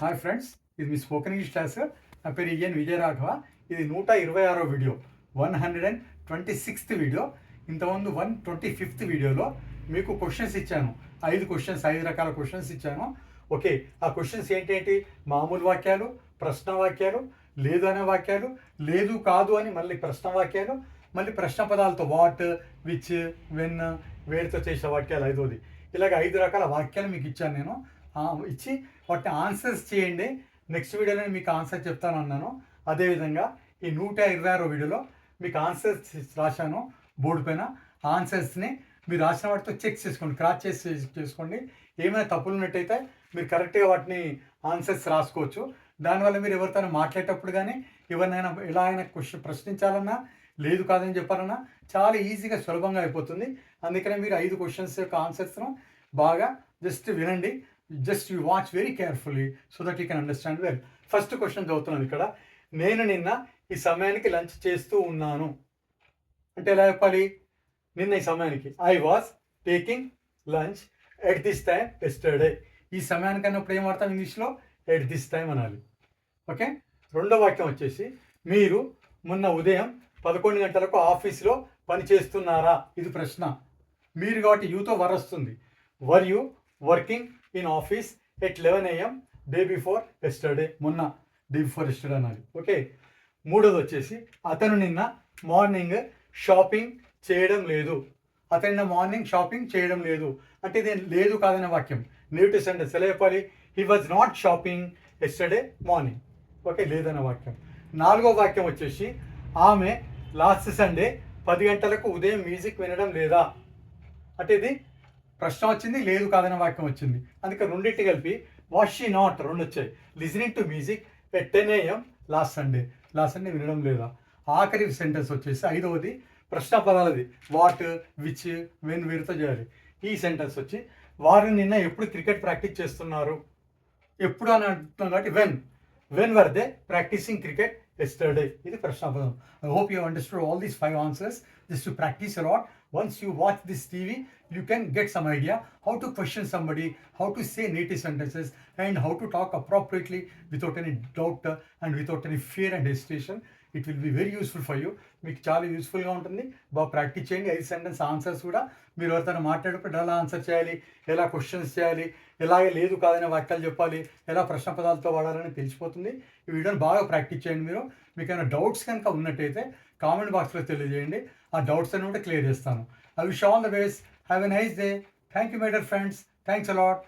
Hi friends, ఇది మీ spoken English class. నా పేరు ఈఎన్ విజయరాఘవ. ఇది 126వ వీడియో, 126th వీడియో. ఇంతకుముందు 125th వీడియోలో మీకు క్వశ్చన్స్ ఇచ్చాను. 5 రకాల క్వశ్చన్స్ ఇచ్చాను. ఓకే, ఆ క్వశ్చన్స్ ఏంటేంటి? మామూలు వాక్యాలు, ప్రశ్న వాక్యాలు, లేదు అనే వాక్యాలు, లేదు కాదు అని మళ్ళీ ప్రశ్న వాక్యాలు, మళ్ళీ ప్రశ్న పదాలతో వాట్, విచ్, వెన్, వేడితో చేసే వాక్యాలు 5వది. ఇలాగ 5 రకాల వాక్యాలు మీకు ఇచ్చాను నేను. ఇచ్చి వాటిని ఆన్సర్స్ చేయండి. నెక్స్ట్ వీడియోలో మీకు ఆన్సర్ చెప్తాను అన్నాను. అదేవిధంగా ఈ 126వ వీడియోలో మీకు ఆన్సర్స్ రాశాను బోర్డు పైన. ఆన్సర్స్ని మీరు రాసిన వాటితో చెక్ చేసుకోండి, క్రాస్ చేసుకోండి. ఏమైనా తప్పులు ఉన్నట్టయితే మీరు కరెక్ట్గా వాటిని ఆన్సర్స్ రాసుకోవచ్చు. దానివల్ల మీరు ఎవరితోనైనా మాట్లాడేటప్పుడు కానీ ఎవరినైనా ఎలా అయినా ప్రశ్నించాలన్నా, లేదు కాదని చెప్పాలన్నా చాలా ఈజీగా సులభంగా అయిపోతుంది. అందుకనే మీరు 5 క్వశ్చన్స్ యొక్క ఆన్సర్స్ను బాగా జస్ట్ వినండి. Just you watch very carefully so that you can understand well. First question చదువుతున్నాను ఇక్కడ. నేను నిన్న ఈ సమయానికి లంచ్ చేస్తూ ఉన్నాను అంటే ఎలా చెప్పాలి? నిన్న ఈ సమయానికి I was taking lunch at this time yesterday. ఈ సమయానికి అన్నప్పుడు ఏం వాడతాం ఇంగ్లీష్లో? ఎట్ దిస్ టైమ్ అనాలి. ఓకే. రెండో వాక్యం వచ్చేసి, మీరు మొన్న ఉదయం 11 గంటలకు ఆఫీస్లో పని చేస్తున్నారా? ఇది ప్రశ్న. మీరు కాబట్టి యూతో వర్ వస్తుంది. Were you working in office at 11 AM day before yesterday? మొన్న డే బిఫోర్ ఎస్టర్డే అనాలి. ఓకే. మూడోది వచ్చేసి, అతను నిన్న మార్నింగ్ షాపింగ్ చేయడం లేదు. అతను నిన్న మార్నింగ్ షాపింగ్ చేయడం లేదు అంటే ఇది లేదు కాదనే వాక్యం. నెగటివ్ సెంటెన్స్ ఎలా చెప్పాలి? He was not shopping yesterday morning. Okay, లేదనే వాక్యం. నాలుగో వాక్యం వచ్చేసి, ఆమె లాస్ట్ సండే 10 గంటలకు ఉదయం మ్యూజిక్ వినడం లేదా అంటే ఇది ప్రశ్న వచ్చింది, లేదు కాదనే వాక్యం వచ్చింది. అందుకే రెండింటి కలిపి వాష్ షీ నాట్ రెండు వచ్చాయి. Listening to music at 10 AM last Sunday వినడం లేదా. ఆఖరి సెంటెన్స్ వచ్చేసి 5వది ప్రశ్న పదాలది. వాట్, విచ్, వెన్, వీరితో చేయాలి. ఈ సెంటెన్స్ వచ్చి, వారు నిన్న ఎప్పుడు క్రికెట్ ప్రాక్టీస్ చేస్తున్నారు? ఎప్పుడు అని అంటున్నాం కాబట్టి when were they practising cricket yesterday? ఇది ప్రశ్న పదం. I hope you understood all these 5 answers. Just to practise a lot. Once you watch this TV, you can get some idea how to question somebody, how to say native sentences, and how to talk appropriately without any doubt and without any fear and hesitation. It will be very useful for you. మీకు చాలా యూస్ఫుల్గా ఉంటుంది. బాగా practice చేయండి. 5 sentence answers కూడా మీరు ఎవరితో మాట్లాడేటప్పుడు ఎలా ఆన్సర్ చేయాలి, ఎలా క్వశ్చన్స్ చేయాలి, ఎలాగే లేదు కాదనే వాక్యాలు చెప్పాలి, ఎలా ప్రశ్న పదాలతో వాడాలని తెలిసిపోతుంది. ఈ వీడియోని బాగా ప్రాక్టీస్ చేయండి. మీకు ఏమైనా డౌట్స్ కనుక ఉన్నట్టయితే కామెంట్ బాక్స్లో తెలియజేయండి. ఆ డౌట్స్ అన్ని కూడా క్లియర్ చేస్తాను. I wish all the best. Have a nice day. Thank you my dear friends. Thanks a lot.